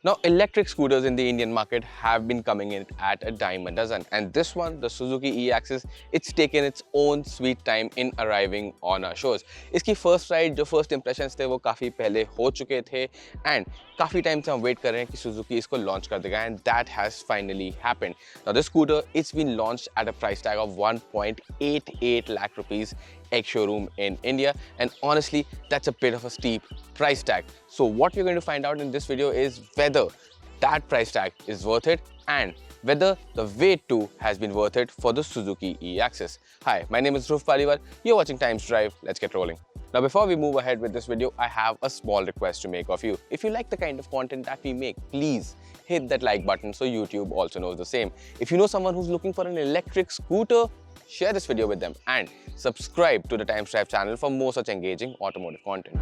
Now, electric scooters in the Indian market have been coming in at a dime a dozen, and this one, the Suzuki e-Axis, it's taken its own sweet time in arriving on our shows. इसकी first ride, जो first impressions थे, वो काफ़ी पहले हो चुके थे, and काफ़ी टाइम से हम वेट कर रहे हैं कि Suzuki इसको launch कर देगा, and that has finally happened. Now, this scooter, it's been launched at a price tag of 1.88 lakh rupees ex-showroom in India, and honestly, that's a bit of a steep price tag. So what we're going to find out in this video is whether that price tag is worth it and whether the wait too has been worth it for the Suzuki e-Axis. Hi, my name is Dhruv Paliwal. You're watching Times Drive. Let's get rolling. Now, before we move ahead with this video, I have a small request to make of you. If you like the kind of content that we make, please hit that like button so YouTube also knows the same. If you know someone who's looking for an electric scooter, share this video with them and subscribe to the Times Drive channel for more such engaging automotive content.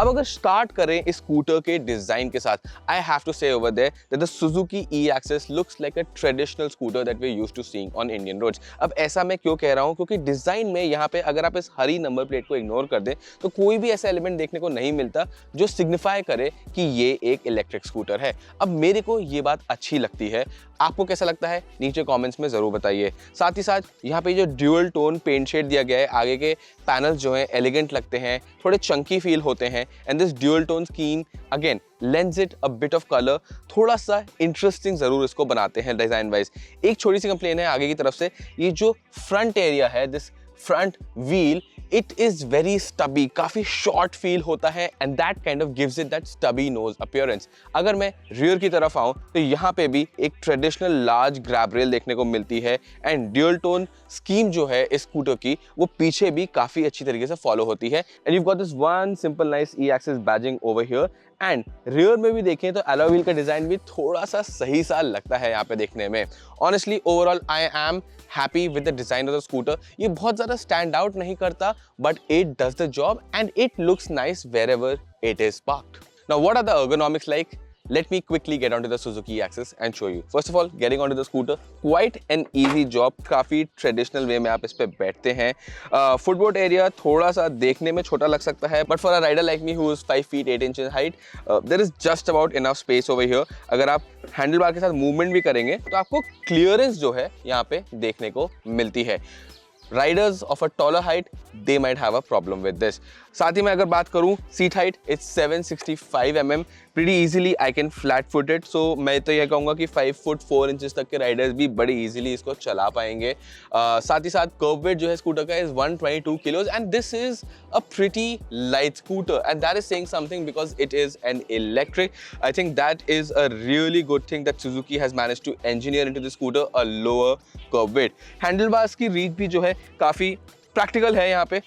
अब अगर start करें इस scooter के design के साथ, I have to say over there that the Suzuki e-Axis looks like a traditional scooter that we used to seeing on Indian roads. अब ऐसा मैं क्यों कह रहा हूं, क्योंकि डिजाइन में यहाँ पे अगर आप इस हरी नंबर प्लेट को इग्नोर कर दें तो कोई भी ऐसा एलिमेंट देखने को नहीं मिलता जो सिग्निफाई करे कि ये एक इलेक्ट्रिक स्कूटर है। अब मेरे को ये बात अच्छी लगती है, आपको कैसा लगता है नीचे कमेंट्स में जरूर बताइए। साथ ही साथ यहाँ पे जो ड्यूअल टोन पेंट शेड दिया गया है, आगे के पैनल्स जो हैं एलिगेंट लगते हैं, थोड़े चंकी फील होते हैं, and this dual tone scheme again lends it a bit of color, थोड़ा सा इंटरेस्टिंग जरूर इसको बनाते हैं डिजाइन वाइज। एक छोटी सी कंप्लेन है आगे की तरफ से, ये जो फ्रंट एरिया है, this front wheel, it is very stubby, काफी शॉर्ट फील होता है, and that kind of gives it that stubby nose appearance. अगर मैं रियर की तरफ आऊं तो यहाँ पे भी एक ट्रेडिशनल लार्ज ग्रैब रेल देखने को मिलती है, एंड ड्यूअल टोन स्कीम जो है इस स्कूटर की वो पीछे भी काफी अच्छी तरीके से फॉलो होती है, and you've got this one simple nice e-Axis badging over here. And rear में भी देखें तो अलॉय व्हील का डिजाइन भी थोड़ा सा सही सा लगता है यहाँ पे देखने में। Honestly overall I am happy with the design of the scooter. ये बहुत ज्यादा स्टैंड आउट नहीं करता, but it does the job and it looks nice wherever it is parked. Now what are the ergonomics like? Let me quickly get onto the Suzuki e-Axis and show you. First of all, getting onto the scooter, quite an easy job. काफी traditional way में आप इस पे बैठते हैं। Footboard area थोड़ा सा देखने में छोटा लग सकता है, but for a rider like me who is 5 feet 8 inches height, there is just about enough space over here. अगर आप हैंडल बार के साथ मूवमेंट भी करेंगे तो आपको क्लियरेंस जो है यहाँ पे देखने को मिलती है। Riders of a taller height, they might have a problem with this. साथ ही मैं अगर बात करूं seat height, it's 765 mm. Pretty easily I can flat foot it. So मैं तो ये कहूँगा कि 5 foot 4 inches तक के राइडर्स भी बड़े easily इसको चला पाएंगे। साथ ही साथ कर्व वेट जो है स्कूटर का is 122 kilos, and this is a pretty light scooter, and that is saying something because it is an electric. I think that is a really good thing that Suzuki has managed to engineer into the scooter, a lower curve weight. Handlebars की reach भी जो है काफी practical है यहाँ पे।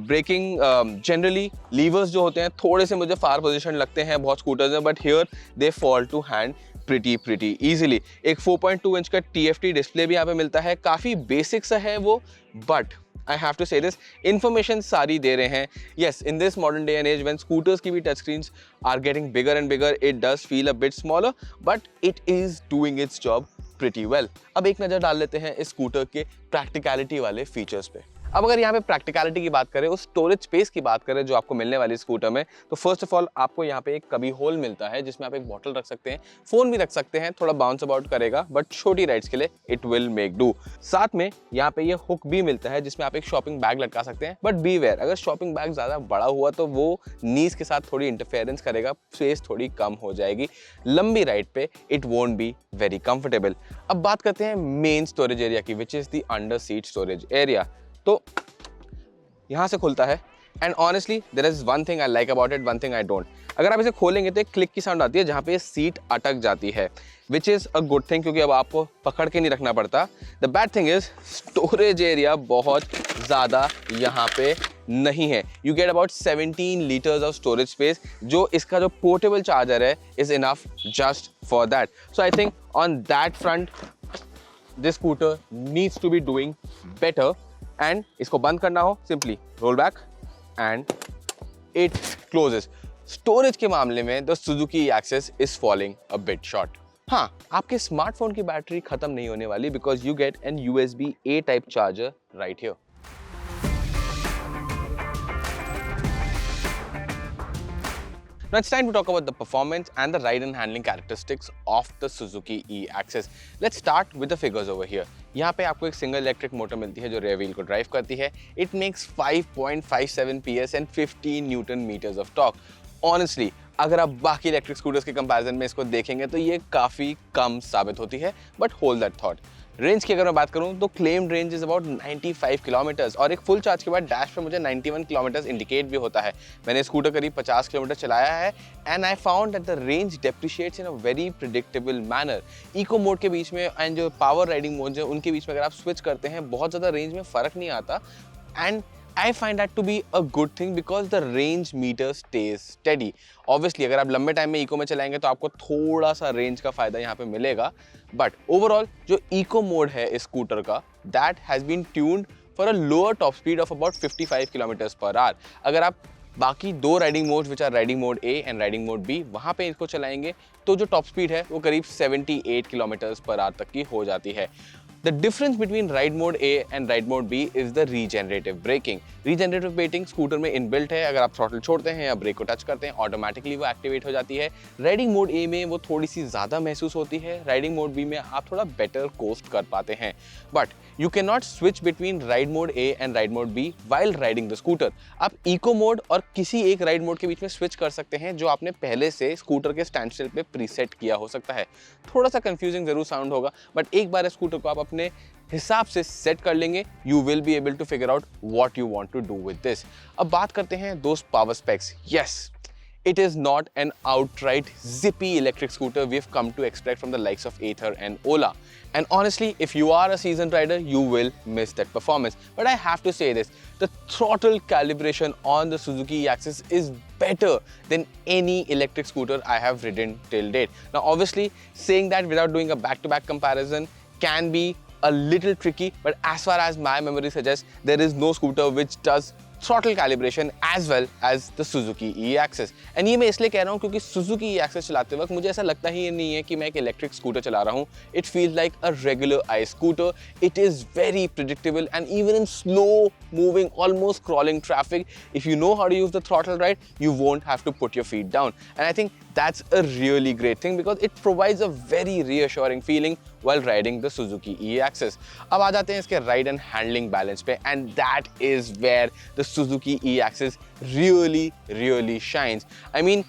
Breaking generally levers जो होते हैं थोड़े से मुझे फार पोजीशन लगते हैं बहुत स्कूटर्स में, but here they fall to hand pretty easily. एक 4.2 इंच का TFT डिस्प्ले भी यहाँ पे मिलता है, काफी बेसिक सा है वो, but I have to say this, information सारी दे रहे हैं। Yes, in this modern day and age when scooters की भी touch screens are getting bigger and bigger, it does feel a bit smaller, but it is doing its job pretty well. अब एक नज़र डाल लेते हैं इस स्कूटर के प्रैक्टिकलिटी वाले फीचर्स पे। अब अगर यहाँ पे प्रैक्टिकलिटी की बात करें, उस स्टोरेज स्पेस की बात करें जो आपको मिलने वाली स्कूटर में, तो फर्स्ट ऑफ ऑल आपको यहाँ पे एक कभी होल मिलता है जिसमें आप एक बॉटल रख सकते हैं, फोन भी रख सकते हैं, थोड़ा बाउंस अबाउट करेगा बट छोटी राइड्स के लिए इट विल मेक डू। साथ में यहाँ पे ये हुक भी मिलता है जिसमें आप एक शॉपिंग बैग लटका सकते हैं, बट बी वेयर अगर शॉपिंग बैग ज्यादा बड़ा हुआ तो वो नीज के साथ थोड़ी इंटरफेरेंस करेगा, स्पेस थोड़ी कम हो जाएगी, लंबी राइड पे it won't be very comfortable. अब बात करते हैं मेन स्टोरेज एरिया की, which is the under seat storage area. तो यहां से खुलता है, and honestly there is one thing I like about it, one thing I don't. अगर आप इसे खोलेंगे तो एक क्लिक की साउंड आती है जहां पे सीट अटक जाती है, which is a good thing क्योंकि अब आपको पकड़ के नहीं रखना पड़ता। The bad thing is storage area बहुत ज़्यादा यहाँ पे नहीं है। You get about 17 litres of storage space, जो इसका जो पोर्टेबल चार्जर है is enough just for that. So I think on that front this scooter needs to be doing better, and इसको बंद करना हो simply roll back and it closes. Storage के मामले में the Suzuki e-Axis is falling a bit short. हाँ, आपके smartphone की बैटरी खत्म नहीं होने वाली because you get an USB A type charger right here. Now it's time to talk about the performance and the ride and handling characteristics of the Suzuki E-Axis. Let's start with the figures over here. यहाँ पे आपको एक single electric motor मिलती है जो rear wheel को drive करती है. It makes 5.57 PS and 15 newton metres of torque. Honestly, अगर आप बाकी इलेक्ट्रिक स्कूटर्स के कंपैरिजन में इसको देखेंगे तो ये काफ़ी कम साबित होती है, but hold that thought. Range की अगर मैं बात करूं तो claimed range is about 95 kilometres और एक फुल चार्ज के बाद डैश पे मुझे 91 किलोमीटर्स इंडिकेट भी होता है. मैंने स्कूटर करीब 50 किलोमीटर चलाया है and I found that the range depreciates in a very predictable manner. Eco mode के बीच में एंड जो पावर राइडिंग मोड है उनके बीच में अगर आप स्विच करते हैं बहुत ज़्यादा रेंज में फ़र्क नहीं आता. And I find that to be a good thing because the range meter stays steady. Obviously, अगर आप लंबे टाइम में इको में चलाएंगे तो आपको थोड़ा सा रेंज का फायदा यहाँ पे मिलेगा. बट ओवरऑल जो इको मोड है इस स्कूटर का, that has been tuned for a lower top speed of about 55 kilometers per hour. अगर आप बाकी दो riding modes which are riding mode A and riding mode B वहाँ पे इसको चलाएंगे तो जो टॉप स्पीड है वो करीब 78 किलोमीटर्स पर आवर तक की हो जाती है. The difference between ride mode A and ride mode B is the regenerative braking. Regenerative braking scooter में इनबिल्ट है. अगर आप थ्रॉटल छोड़ते हैं या ब्रेक को टच करते हैं ऑटोमेटिकली वो एक्टिवेट हो जाती है. राइडिंग मोड A में वो थोड़ी सी ज़्यादा महसूस होती है. राइडिंग मोड B में आप थोड़ा बेटर कोस्ट कर पाते हैं. But you can not switch between ride mode A and ride mode B while riding the scooter. आप इको मोड और किसी एक राइड मोड के बीच में स्विच कर सकते हैं जो आपने पहले से स्कूटर के स्टैंड स्टिल पे प्रीसेट किया हो सकता है. थोड़ा सा कंफ्यूजिंग जरूर साउंड होगा बट एक बार स्कूटर को आप अपने हिसाब से सेट कर लेंगे you will be able to figure out what you want to do with this. अब बात करते हैं दोस्त power specs. Yes, it is not an outright zippy electric scooter we've come to expect from the likes of Ather and Ola. And honestly, if you are a seasoned rider, you will miss that performance. But I have to say this, the throttle calibration on the Suzuki E-Axis is better than any electric scooter I have ridden till date. Now, obviously, saying that without doing a back-to-back comparison can be a little tricky, but as far as my memory suggests, there is no scooter which does throttle calibration as well as the Suzuki E-Axis. And ये मैं इसलिए कह रहा हूँ क्योंकि Suzuki E-Axis चलाते वक्त मुझे ऐसा लगता ही नहीं है कि मैं एक इलेक्ट्रिक स्कूटर चला रहा हूँ. It feels like a regular ICE scooter. It is very predictable and even in slow moving, almost crawling traffic, if you know how to use the throttle right, you won't have to put your feet down. And I think that's a really great thing because it provides a very reassuring feeling while riding the Suzuki E-Axis. अब आ जाते हैं इसके ride and handling balance पे and that is where the Suzuki E-Axis really shines. I mean,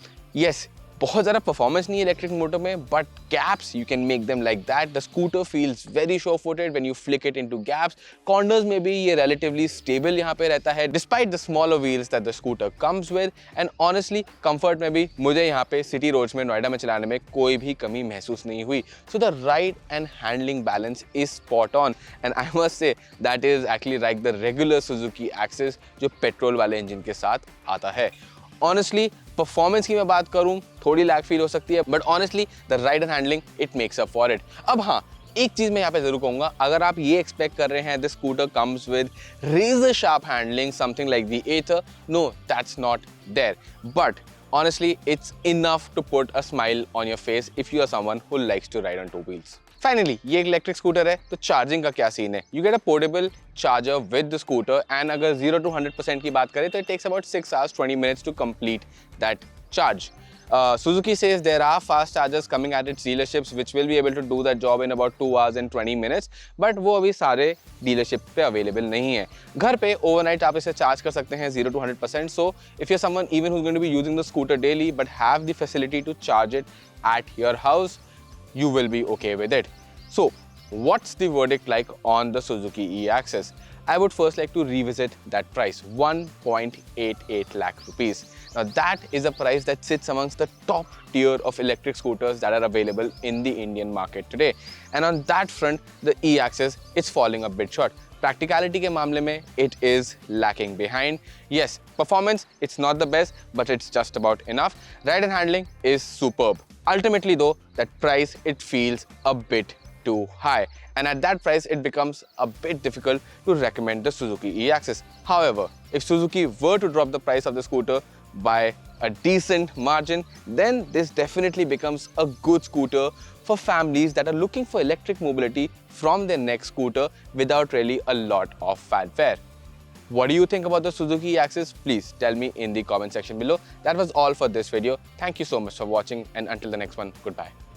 yes, बहुत ज़्यादा performance नहीं है electric motor में but gaps you can make them like that. The scooter feels very show footed when you flick it into gaps. Corners में भी ये relatively stable यहाँ पे रहता है despite the smaller wheels that the scooter comes with. And honestly comfort में भी मुझे यहाँ पे सिटी रोड्स में नोएडा में चलाने में कोई भी कमी महसूस नहीं हुई. So the ride and handling balance is spot on and I must say that is actually like the regular Suzuki axis जो पेट्रोल वाले इंजन के साथ आता है. ऑनेस्टली परफॉर्मेंस की मैं बात करूं थोड़ी लैग फील हो सकती है but honestly the ride and handling it makes up for it. अब हाँ, एक चीज मैं यहाँ पे जरूर कहूंगा, अगर आप ये एक्सपेक्ट कर रहे हैं this scooter comes with razor sharp handling something like the Ather, no that's not there. But honestly, it's enough to put a smile on your face if you are someone who likes to ride on two wheels. Finally, ये एक electric scooter है तो charging का क्या scene है. You get a portable charger with the scooter and अगर 0 to 100% की बात करें तो it takes about 6 hours 20 minutes to complete that charge. Suzuki says there are fast chargers coming at its dealerships which will be able to do that job in about 2 hours and 20 minutes, but वो अभी सारे dealership पे available नहीं है. घर पे overnight आप इसे चार्ज कर सकते हैं 0 to 100%. So if you're someone even who's going to be using the scooter daily but have the facility to charge it at your house, you will be okay with it. So what's the verdict like on the Suzuki E-Axis? I would first like to revisit that price, 1.88 lakh rupees. Now that is a price that sits amongst the top tier of electric scooters that are available in the Indian market today. And on that front, the E-Axis is falling a bit short. Practicality के मामले में it is lacking behind. Yes, performance, it's not the best, but it's just about enough. Ride and handling is superb. Ultimately though, that price, it feels a bit too high. And at that price, it becomes a bit difficult to recommend the Suzuki E-Axis. However, if Suzuki were to drop the price of the scooter by a decent margin, then this definitely becomes a good scooter for families that are looking for electric mobility from their next scooter without really a lot of fanfare. What do you think about the Suzuki e-Axis? Please tell me in the comment section below. That was all for this video. Thank you so much for watching, and until the next one, goodbye.